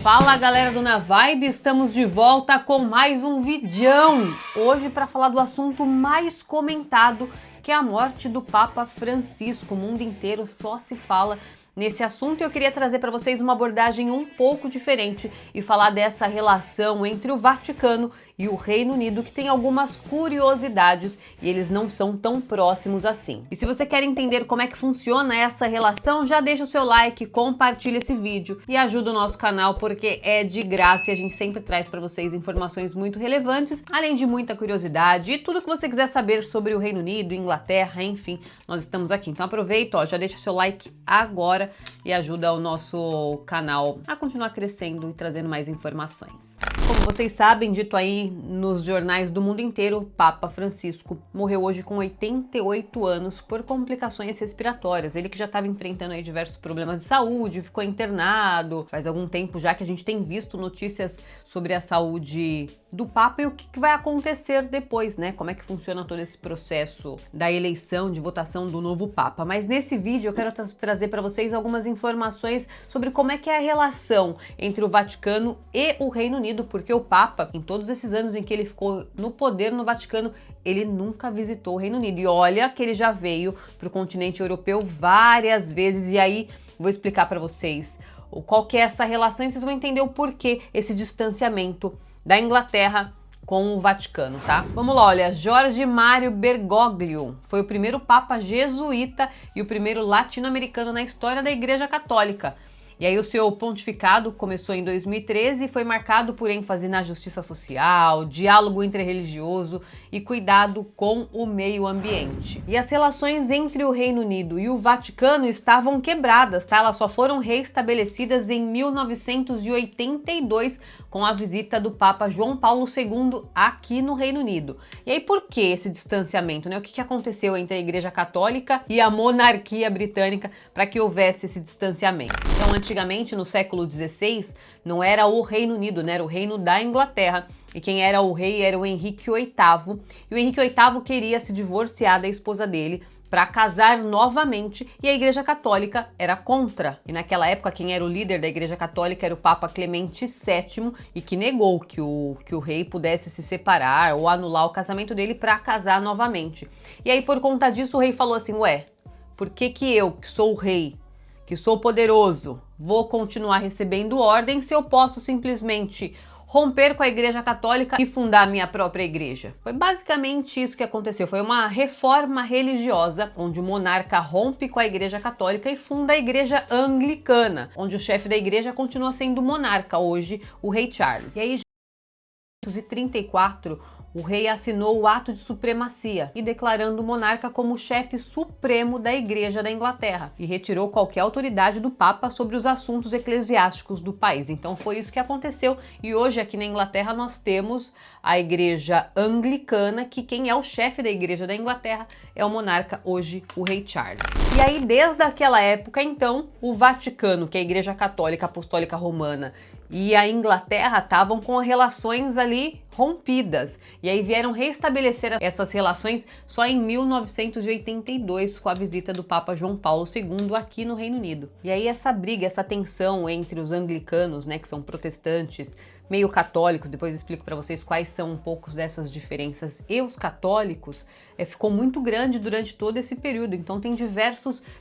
Fala galera do Na Vibe, estamos de volta com mais um videão. Hoje para falar do assunto mais comentado, que é a morte do Papa Francisco. O mundo inteiro só se fala nesse assunto e eu queria trazer para vocês uma abordagem um pouco diferente e falar dessa relação entre o Vaticano e o Reino Unido, que tem algumas curiosidades e eles não são tão próximos assim. E se você quer entender como é que funciona essa relação, já deixa o seu like, compartilha esse vídeo e ajuda o nosso canal porque é de graça e a gente sempre traz para vocês informações muito relevantes, além de muita curiosidade e tudo que você quiser saber sobre o Reino Unido, Inglaterra, enfim, nós estamos aqui. Então aproveita, ó, já deixa o seu like agora e ajuda o nosso canal a continuar crescendo e trazendo mais informações. Como vocês sabem, dito aí nos jornais do mundo inteiro, o Papa Francisco morreu hoje com 88 anos por complicações respiratórias. Ele que já estava enfrentando aí diversos problemas de saúde, ficou internado. Faz algum tempo já que a gente tem visto notícias sobre a saúde do Papa e o que vai acontecer depois, né? Como é que funciona todo esse processo da eleição, de votação do novo Papa. Mas nesse vídeo eu quero trazer para vocês algumas informações sobre como é que é a relação entre o Vaticano e o Reino Unido, porque o Papa, em todos esses anos em que ele ficou no poder no Vaticano, ele nunca visitou o Reino Unido. E olha que ele já veio para o continente europeu várias vezes, e aí vou explicar para vocês qual que é essa relação e vocês vão entender o porquê esse distanciamento da Inglaterra com o Vaticano, tá? Vamos lá, olha, Jorge Mário Bergoglio foi o primeiro papa jesuíta e o primeiro latino-americano na história da Igreja Católica. E aí o seu pontificado começou em 2013 e foi marcado por ênfase na justiça social, diálogo interreligioso e cuidado com o meio ambiente. E as relações entre o Reino Unido e o Vaticano estavam quebradas, tá? Elas só foram reestabelecidas em 1982 com a visita do Papa João Paulo II aqui no Reino Unido. E aí por que esse distanciamento, né? O que aconteceu entre a Igreja Católica e a monarquia britânica para que houvesse esse distanciamento? Então, antigamente, no século XVI, não era o Reino Unido, né? Era o Reino da Inglaterra. E quem era o rei era o Henrique VIII. E o Henrique VIII queria se divorciar da esposa dele para casar novamente, e a Igreja Católica era contra. E naquela época quem era o líder da Igreja Católica era o Papa Clemente VII, e que negou que o rei pudesse se separar ou anular o casamento dele para casar novamente. E aí por conta disso o rei falou assim, ué, por que eu, que sou o rei, que sou poderoso, vou continuar recebendo ordem se eu posso simplesmente romper com a Igreja Católica e fundar a minha própria igreja? Foi basicamente isso que aconteceu. Foi uma reforma religiosa, onde o monarca rompe com a Igreja Católica e funda a Igreja Anglicana, onde o chefe da igreja continua sendo o monarca, hoje o rei Charles. E aí, em 1934, o rei assinou o ato de supremacia e declarando o monarca como chefe supremo da Igreja da Inglaterra e retirou qualquer autoridade do Papa sobre os assuntos eclesiásticos do país. Então foi isso que aconteceu e hoje aqui na Inglaterra nós temos a Igreja Anglicana, que quem é o chefe da Igreja da Inglaterra é o monarca, hoje o rei Charles. E aí desde aquela época então o Vaticano, que é a Igreja Católica Apostólica Romana, e a Inglaterra estavam com relações ali rompidas. E aí vieram restabelecer essas relações só em 1982, com a visita do Papa João Paulo II aqui no Reino Unido. E aí essa briga, essa tensão entre os anglicanos, né, que são protestantes, meio católicos, depois eu explico para vocês quais são um pouco dessas diferenças, e os católicos, ficou muito grande durante todo esse período. Então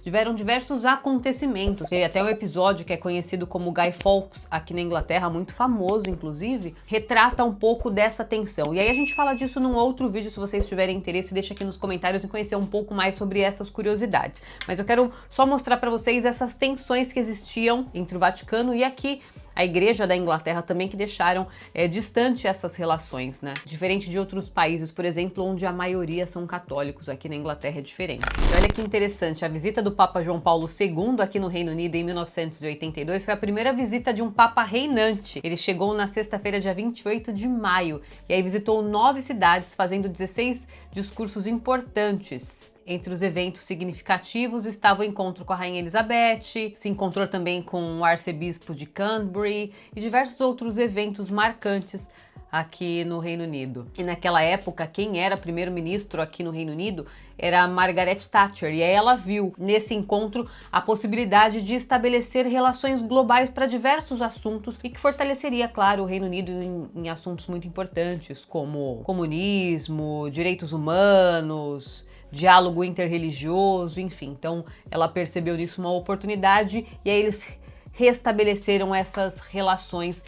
tiveram diversos acontecimentos. Tem até um episódio que é conhecido como Guy Fawkes aqui na Inglaterra, muito famoso inclusive, retrata um pouco dessa tensão. E aí a gente fala disso num outro vídeo, se vocês tiverem interesse, deixa aqui nos comentários e conhecer um pouco mais sobre essas curiosidades. Mas eu quero só mostrar para vocês essas tensões que existiam entre o Vaticano e aqui a Igreja da Inglaterra também, que deixaram distante essas relações, né? Diferente de outros países, por exemplo, onde a maioria são católicos, aqui na Inglaterra é diferente. E olha que interessante, a visita do Papa João Paulo II aqui no Reino Unido em 1982 foi a primeira visita de um Papa reinante. Ele chegou na sexta-feira, dia 28 de maio, e aí visitou 9 cidades, fazendo 16 discursos importantes. Entre os eventos significativos estava o encontro com a Rainha Elizabeth, se encontrou também com o arcebispo de Canterbury e diversos outros eventos marcantes aqui no Reino Unido. E naquela época, quem era primeiro-ministro aqui no Reino Unido era a Margaret Thatcher. E aí ela viu nesse encontro a possibilidade de estabelecer relações globais para diversos assuntos e que fortaleceria, claro, o Reino Unido em assuntos muito importantes, como comunismo, direitos humanos, diálogo interreligioso, enfim. Então ela percebeu nisso uma oportunidade e aí eles restabeleceram essas relações,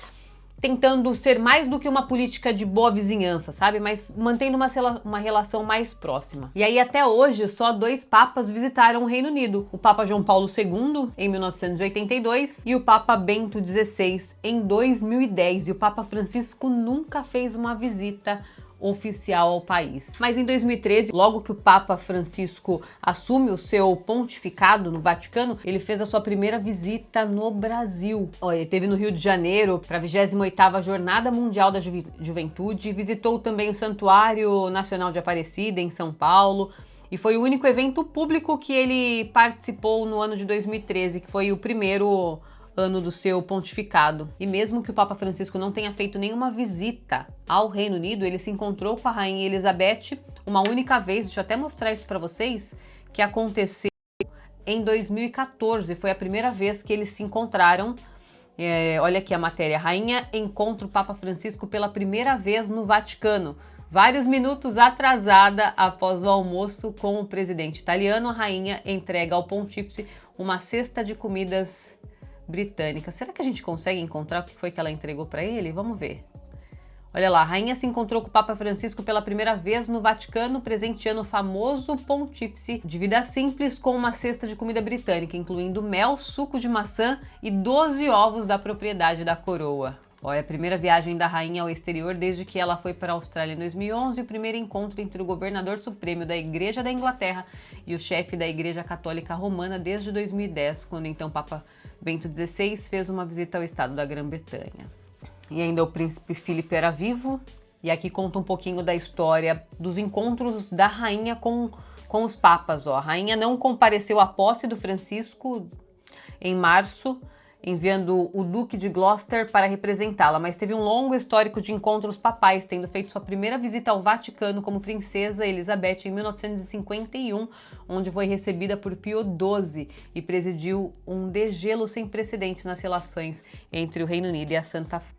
tentando ser mais do que uma política de boa vizinhança, sabe? Mas mantendo uma relação mais próxima. E aí até hoje só 2 papas visitaram o Reino Unido. O Papa João Paulo II em 1982 e o Papa Bento XVI em 2010. E o Papa Francisco nunca fez uma visita oficial ao país. Mas em 2013, logo que o Papa Francisco assume o seu pontificado no Vaticano, ele fez a sua primeira visita no Brasil. Ele esteve no Rio de Janeiro para a 28ª Jornada Mundial da Juventude, visitou também o Santuário Nacional de Aparecida em São Paulo, e foi o único evento público que ele participou no ano de 2013, que foi o primeiro ano do seu pontificado. E mesmo que o Papa Francisco não tenha feito nenhuma visita ao Reino Unido, ele se encontrou com a Rainha Elizabeth uma única vez. Deixa eu até mostrar isso para vocês, que aconteceu em 2014. Foi a primeira vez que eles se encontraram. Olha aqui a matéria. A rainha encontra o Papa Francisco pela primeira vez no Vaticano. Vários minutos atrasada após o almoço com o presidente italiano, a rainha entrega ao pontífice uma cesta de comidas britânica. Será que a gente consegue encontrar o que foi que ela entregou para ele? Vamos ver. Olha lá, a rainha se encontrou com o Papa Francisco pela primeira vez no Vaticano, presenteando o famoso pontífice de vida simples com uma cesta de comida britânica, incluindo mel, suco de maçã e 12 ovos da propriedade da coroa. Olha, a primeira viagem da rainha ao exterior desde que ela foi para a Austrália em 2011, e o primeiro encontro entre o governador supremo da Igreja da Inglaterra e o chefe da Igreja Católica Romana desde 2010, quando então o Papa Bento XVI fez uma visita ao estado da Grã-Bretanha. E ainda o príncipe Filipe era vivo, e aqui conta um pouquinho da história dos encontros da rainha com os papas. A rainha não compareceu à posse do Francisco em março, enviando o Duque de Gloucester para representá-la, mas teve um longo histórico de encontros papais, tendo feito sua primeira visita ao Vaticano como princesa Elizabeth em 1951, onde foi recebida por Pio XII e presidiu um degelo sem precedentes nas relações entre o Reino Unido e a Santa Sé.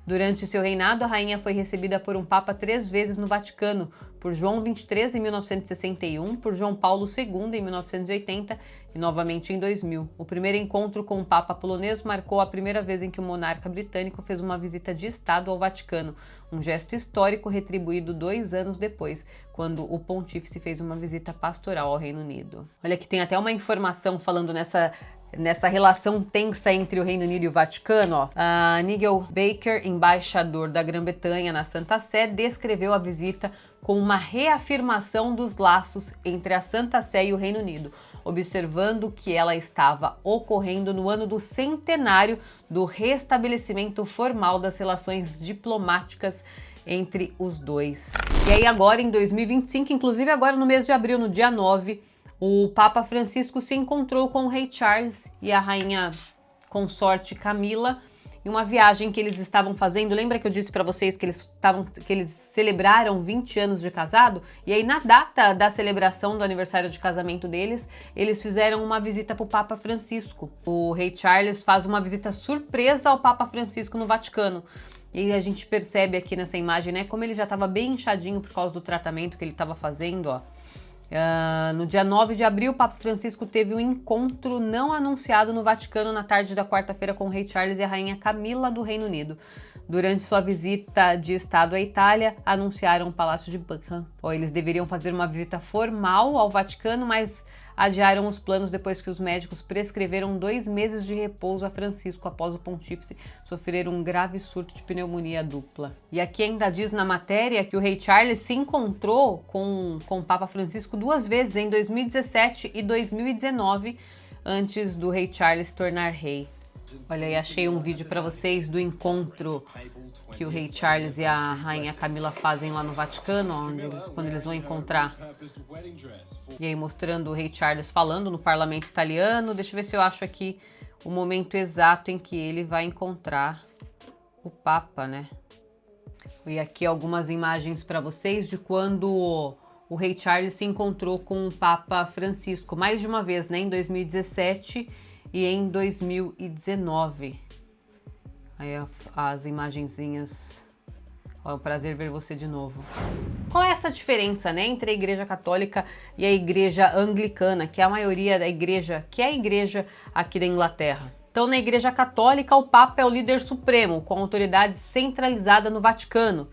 Durante seu reinado, a rainha foi recebida por um papa 3 vezes no Vaticano, por João XXIII em 1961, por João Paulo II em 1980 e novamente em 2000. O primeiro encontro com o papa polonês marcou a primeira vez em que o monarca britânico fez uma visita de estado ao Vaticano, um gesto histórico retribuído 2 anos depois, quando o pontífice fez uma visita pastoral ao Reino Unido. Olha que tem até uma informação falando nessa relação tensa entre o Reino Unido e o Vaticano. A Nigel Baker, embaixador da Grã-Bretanha na Santa Sé, descreveu a visita como uma reafirmação dos laços entre a Santa Sé e o Reino Unido, observando que ela estava ocorrendo no ano do centenário do restabelecimento formal das relações diplomáticas entre os dois. E aí agora em 2025, inclusive agora no mês de abril, no dia 9, o Papa Francisco se encontrou com o rei Charles e a rainha consorte Camila em uma viagem que eles estavam fazendo. Lembra que eu disse para vocês que eles celebraram 20 anos de casado? E aí na data da celebração do aniversário de casamento deles, eles fizeram uma visita para o Papa Francisco. O rei Charles faz uma visita surpresa ao Papa Francisco no Vaticano. E a gente percebe aqui nessa imagem, né, como ele já estava bem inchadinho por causa do tratamento que ele estava fazendo, ó. No dia 9 de abril, o Papa Francisco teve um encontro não anunciado no Vaticano na tarde da quarta-feira com o rei Charles e a rainha Camila do Reino Unido. Durante sua visita de estado à Itália, anunciaram o Palácio de Buckingham. Eles deveriam fazer uma visita formal ao Vaticano, mas adiaram os planos depois que os médicos prescreveram 2 meses de repouso a Francisco após o pontífice sofrer um grave surto de pneumonia dupla. E aqui ainda diz na matéria que o rei Charles se encontrou com o Papa Francisco 2 vezes, em 2017 e 2019, antes do rei Charles se tornar rei. Olha aí, achei um vídeo para vocês do encontro que o rei Charles e a rainha Camila fazem lá no Vaticano, quando eles vão encontrar. E aí mostrando o rei Charles falando no parlamento italiano. Deixa eu ver se eu acho aqui o momento exato em que ele vai encontrar o Papa, né? E aqui algumas imagens para vocês de quando o rei Charles se encontrou com o Papa Francisco, mais de uma vez, né? Em 2017 e em 2019. Aí as imagenzinhas. É um prazer ver você de novo. Qual é essa diferença, né, entre a Igreja Católica e a Igreja Anglicana, que é a maioria da igreja, que é a igreja aqui da Inglaterra? Então, na Igreja Católica, o Papa é o líder supremo, com autoridade centralizada no Vaticano.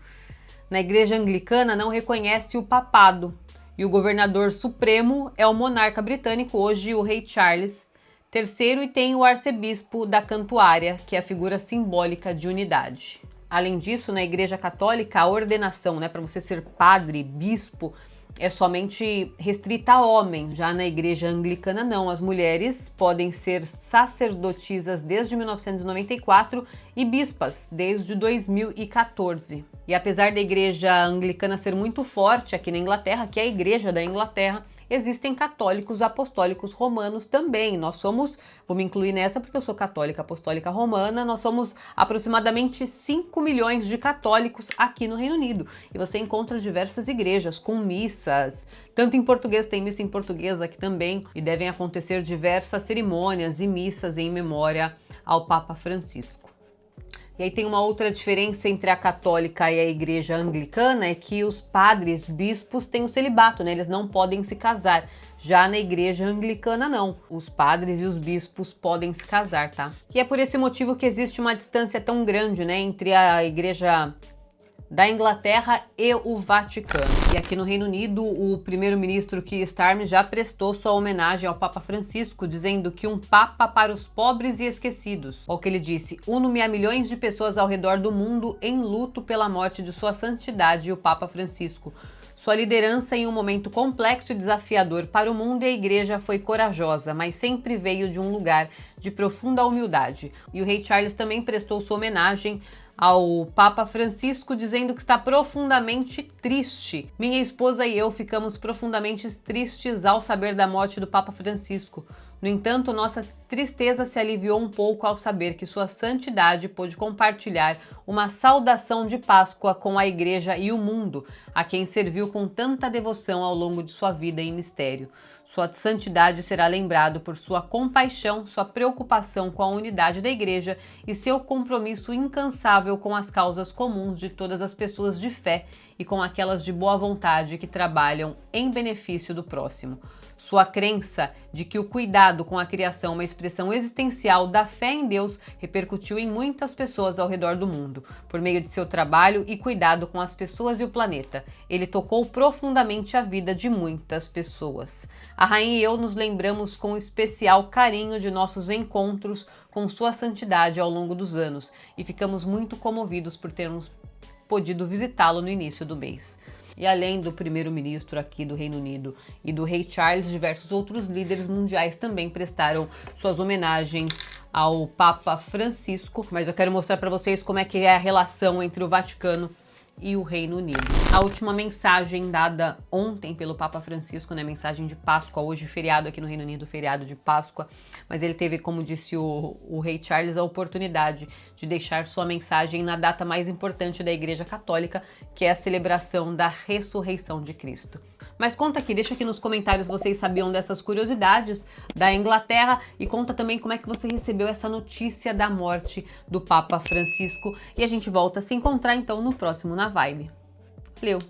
Na Igreja Anglicana, não reconhece o papado. E o governador supremo é o monarca britânico, hoje o rei Charles III, e tem o arcebispo da Cantuária, que é a figura simbólica de unidade. Além disso, na Igreja Católica, a ordenação, né, para você ser padre, bispo, é somente restrita a homem. Já na Igreja Anglicana, não. As mulheres podem ser sacerdotisas desde 1994 e bispas desde 2014. E apesar da Igreja Anglicana ser muito forte aqui na Inglaterra, que é a Igreja da Inglaterra, existem católicos apostólicos romanos também. Nós somos, vou me incluir nessa porque eu sou católica apostólica romana, nós somos aproximadamente 5 milhões de católicos aqui no Reino Unido. E você encontra diversas igrejas com missas, tanto em português, tem missa em português aqui também, e devem acontecer diversas cerimônias e missas em memória ao Papa Francisco. E aí tem uma outra diferença entre a católica e a igreja anglicana, é que os padres, bispos têm o celibato, né? Eles não podem se casar. Já na igreja anglicana, não. Os padres e os bispos podem se casar, tá? E é por esse motivo que existe uma distância tão grande, né, entre a igreja da Inglaterra e o Vaticano. E aqui no Reino Unido, o primeiro-ministro Keir Starmer já prestou sua homenagem ao Papa Francisco, dizendo que um Papa para os pobres e esquecidos. Olha o que ele disse: uno-me a milhões de pessoas ao redor do mundo em luto pela morte de sua santidade, o Papa Francisco. Sua liderança em um momento complexo e desafiador para o mundo e a igreja foi corajosa, mas sempre veio de um lugar de profunda humildade. E o rei Charles também prestou sua homenagem ao Papa Francisco, dizendo que está profundamente triste. Minha esposa e eu ficamos profundamente tristes ao saber da morte do Papa Francisco. No entanto, nossa tristeza se aliviou um pouco ao saber que sua santidade pôde compartilhar uma saudação de Páscoa com a igreja e o mundo, a quem serviu com tanta devoção ao longo de sua vida em mistério. Sua santidade será lembrado por sua compaixão, sua preocupação com a unidade da igreja e seu compromisso incansável com as causas comuns de todas as pessoas de fé e com aquelas de boa vontade que trabalham em benefício do próximo. Sua crença de que o cuidado com a criação é uma expressão existencial da fé em Deus repercutiu em muitas pessoas ao redor do mundo. Por meio de seu trabalho e cuidado com as pessoas e o planeta, ele tocou profundamente a vida de muitas pessoas. A rainha e eu nos lembramos com especial carinho de nossos encontros com sua santidade ao longo dos anos e ficamos muito comovidos por termos podido visitá-lo no início do mês. E além do primeiro-ministro aqui do Reino Unido e do rei Charles, diversos outros líderes mundiais também prestaram suas homenagens ao Papa Francisco, mas eu quero mostrar para vocês como é que é a relação entre o Vaticano e o Reino Unido. A última mensagem dada ontem pelo Papa Francisco, né, mensagem de Páscoa, hoje feriado aqui no Reino Unido, feriado de Páscoa, mas ele teve, como disse o rei Charles, a oportunidade de deixar sua mensagem na data mais importante da Igreja Católica, que é a celebração da ressurreição de Cristo. Mas conta aqui, deixa aqui nos comentários se vocês sabiam dessas curiosidades da Inglaterra e conta também como é que você recebeu essa notícia da morte do Papa Francisco. E a gente volta a se encontrar então no próximo Na Vibe. Valeu!